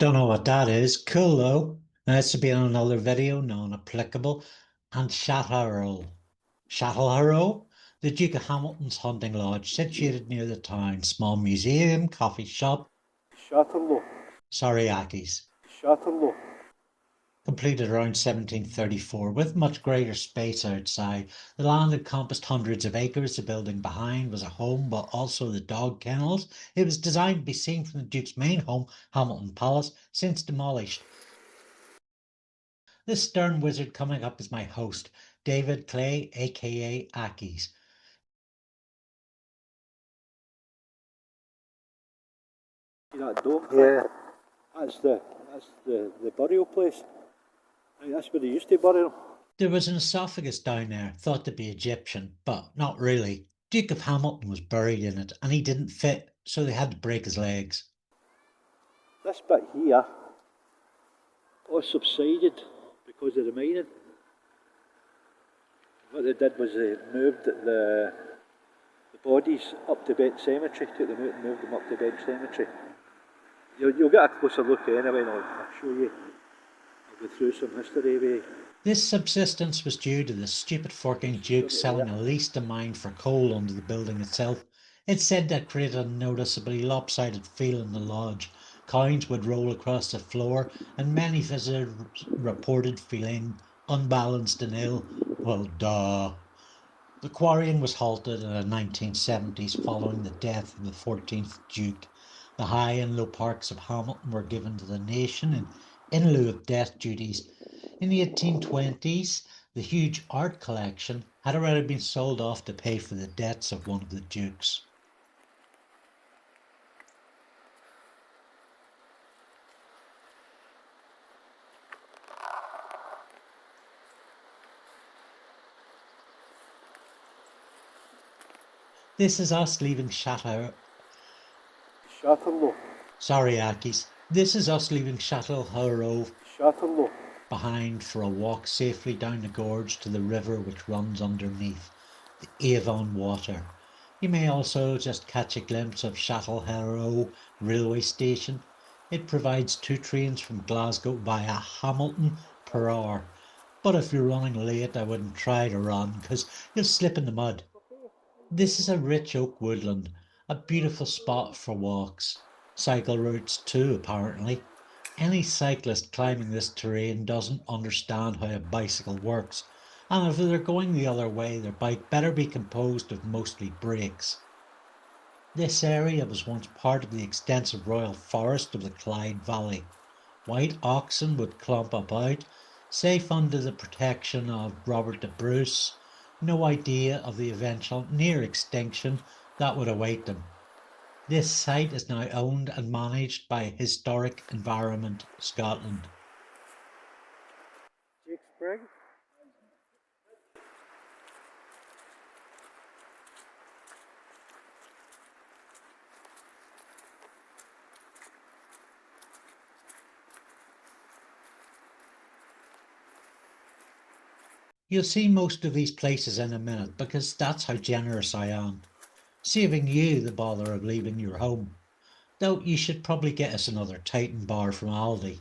Don't know what that is. Cool though. Nice to be on another video, non-applicable. And Chatelherault, the Duke of Hamilton's hunting lodge, situated near the town. Small museum, coffee shop. Chatelherault. Sorry, Accies. Chatelherault. Completed around 1734 with much greater space outside. The land encompassed hundreds of acres. The building behind was a home, but also the dog kennels. It was designed to be seen from the Duke's main home, Hamilton Palace, since demolished. This stern wizard coming up is my host, David Clay, aka Accies. See that dome? Yeah. That's the burial place. I think that's where they used to bury them. There was an esophagus down there, thought to be Egyptian, but not really. Duke of Hamilton was buried in it, and he didn't fit, so they had to break his legs. This bit here all subsided because of the mining. What they did was they moved the bodies up to Bench Cemetery, took them out and moved them up to Bench Cemetery. You'll get a closer look anyway, and I'll show you. I'll go through some history with you. This subsidence was due to the stupid forking Duke selling a lease to mine for coal under the building itself. It's said that created a noticeably lopsided feel in the lodge. Coins would roll across the floor, and many visitors reported feeling unbalanced and ill. Well, duh. The quarrying was halted in the 1970s following the death of the 14th Duke. The high and low parks of Hamilton were given to the nation in lieu of death duties. In the 1820s, the huge art collection had already been sold off to pay for the debts of one of the dukes. This is us leaving Chatelherault. Sorry, Accies. This is us leaving Chatelherault behind for a walk safely down the gorge to the river which runs underneath, the Avon water. You may also just catch a glimpse of Chatelherault railway station. It provides 2 trains from Glasgow via Hamilton per hour. But if you're running late, I wouldn't try to run because you'll slip in the mud. This is a rich oak woodland, a beautiful spot for walks. Cycle routes too, apparently. Any cyclist climbing this terrain doesn't understand how a bicycle works, and if they're going the other way, their bike better be composed of mostly brakes. This area was once part of the extensive royal forest of the Clyde Valley. White oxen would clump about, safe under the protection of Robert the Bruce, no idea of the eventual near extinction that would await them. This site is now owned and managed by Historic Environment Scotland. You'll see most of these places in a minute because that's how generous I am, saving you the bother of leaving your home. Though you should probably get us another Titan bar from Aldi.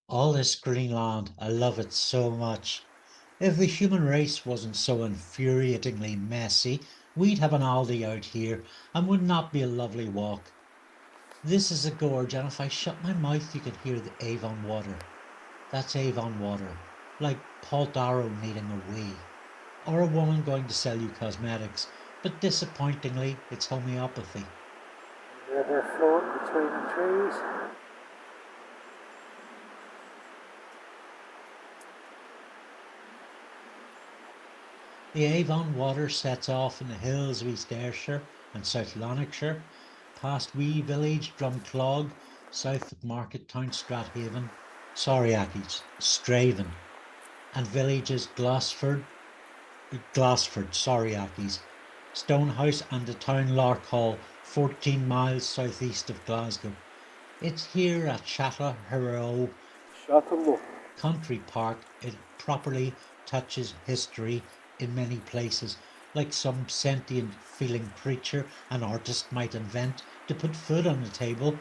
All this green land, I love it so much. If the human race wasn't so infuriatingly messy, we'd have an Aldi out here and would not be a lovely walk. This is a gorge, and if I shut my mouth you can hear the Avon water. That's Avon water, like Paul Darrow needing a wee, or a woman going to sell you cosmetics, but disappointingly it's homeopathy. River flowing between the trees. The Avon water sets off in the hills of East Ayrshire and South Lanarkshire, past wee village Drumclog, south of Marketown Strathaven, sorry Accies, Straven, and villages Glasford, sorry Accies, Stonehouse and the town Larkhall, 14 miles southeast of Glasgow. It's here at Chatelherault Country Park it properly touches history in many places, like some sentient feeling creature an artist might invent to put food on the table.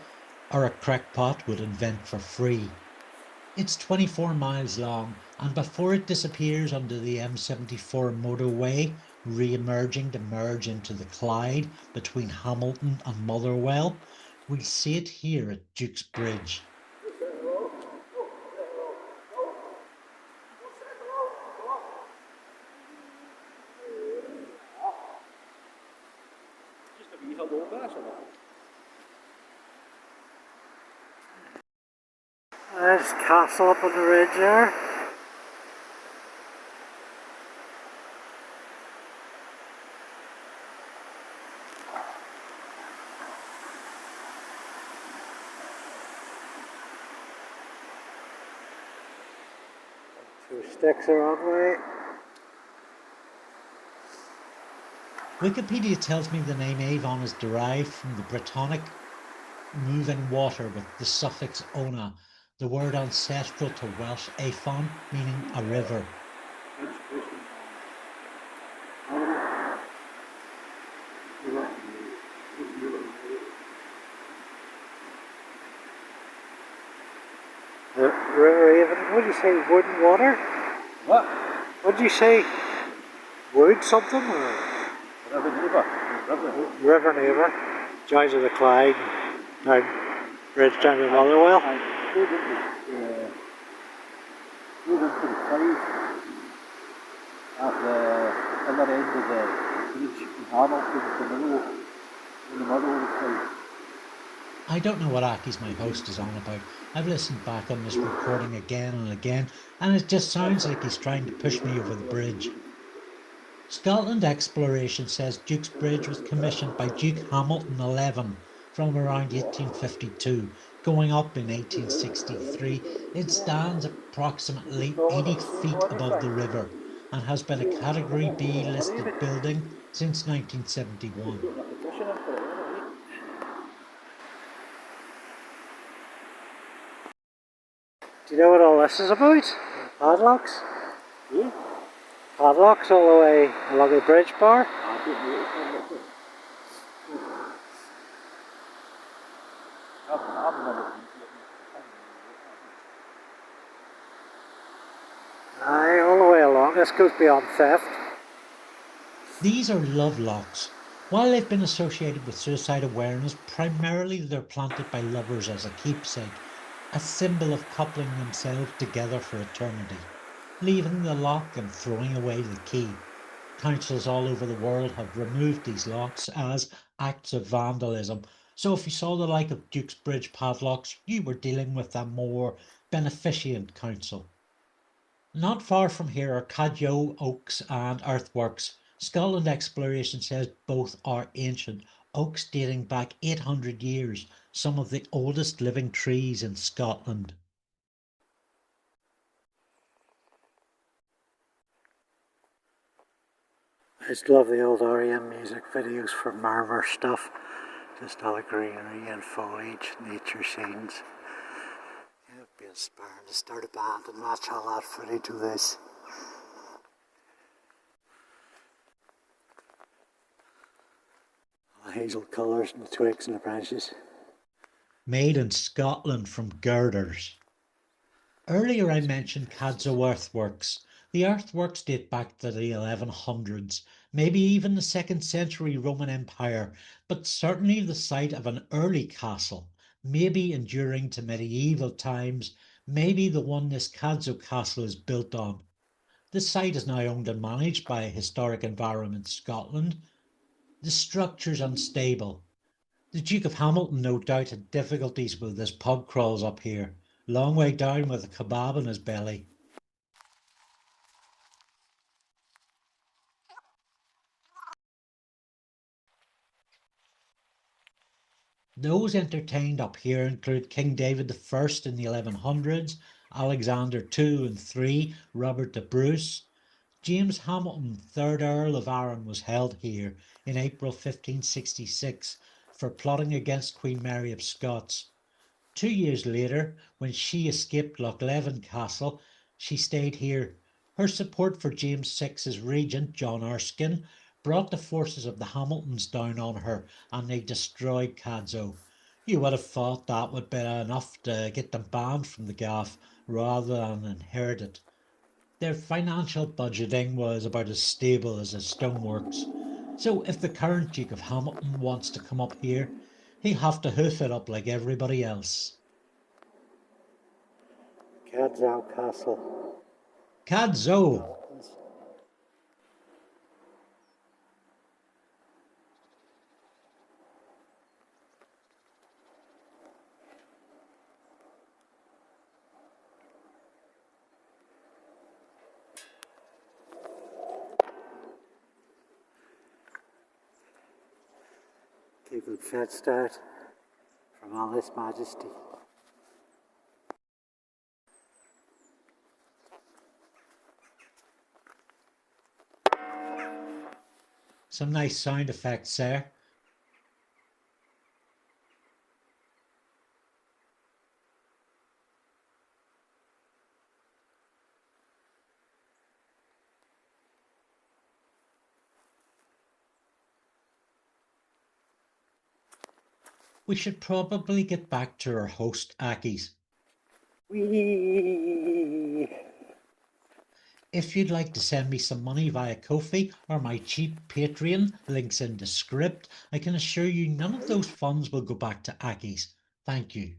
or a crackpot would invent for free. It's 24 miles long, and before it disappears under the M74 motorway, re-emerging to merge into the Clyde between Hamilton and Motherwell, we'll see it here at Duke's Bridge. There's castle up on the ridge there. Two sticks are on way. Wikipedia tells me the name Avon is derived from the Brittonic moving water with the suffix ona, the word ancestral to Welsh Avon, meaning a river. The river Avon, what did you say, wood and water? What? What did you say? Wood something? Or? River Neighbour. Joins of the Clyde. Down, bridge down to Motherwell. Rode into the Clyde at the other end of the bridge in Hamilton, in the middle of the Clyde. I don't know what Accies, my host, is on about. I've listened back on this recording again and again, and it just sounds like he's trying to push me over the bridge. Scotland Exploration says Duke's Bridge was commissioned by Duke Hamilton XI from around 1852. Going up in 1863, it stands approximately 80 feet above the river and has been a Category B listed building since 1971. Do you know what all this is about? Padlocks? Yeah. Padlocks all the way along the bridge bar? Aye, all the way along. This goes beyond theft. These are love locks. While they've been associated with suicide awareness, primarily they're planted by lovers as a keepsake, a symbol of coupling themselves together for eternity, leaving the lock and throwing away the key. Councils all over the world have removed these locks as acts of vandalism, so if you saw the like of Duke's Bridge padlocks, you were dealing with a more beneficent council. Not far from here are Cadzow oaks and earthworks. Scotland Exploration says both are ancient, oaks dating back 800 years, some of the oldest living trees in Scotland. I just love the old REM music videos for Marver stuff. Just all the greenery and foliage, nature scenes. It would be inspiring to start a band and match all that footage with this. All the hazel colours and the twigs and the branches. Made in Scotland from girders. Earlier I mentioned Cadzow earthworks. The earthworks date back to the 1100s, maybe even the 2nd century Roman Empire, but certainly the site of an early castle, maybe enduring to medieval times, maybe the one this Cadzow castle is built on. The site is now owned and managed by Historic Environment Scotland. The structure's unstable. The Duke of Hamilton no doubt had difficulties with his pub crawls up here. Long way down with a kebab in his belly. Those entertained up here include King David I in the 1100s, Alexander II and III, Robert the Bruce. James Hamilton, 3rd Earl of Arran, was held here in April 1566 for plotting against Queen Mary of Scots. 2 years later, when she escaped Lochleven Castle, she stayed here. Her support for James VI's regent, John Erskine, brought the forces of the Hamiltons down on her and they destroyed Cadzow. You would have thought that would be enough to get them banned from the gaff rather than inherited. Their financial budgeting was about as stable as a stoneworks, so if the current Duke of Hamilton wants to come up here, he'll have to hoof it up like everybody else. Cadzow Castle. Cadzow! Keeping fetched out from all this majesty. Some nice sound effects there. We should probably get back to our host, Accies. Whee! If you'd like to send me some money via Ko-fi or my cheap Patreon, links in the script, I can assure you none of those funds will go back to Accies. Thank you.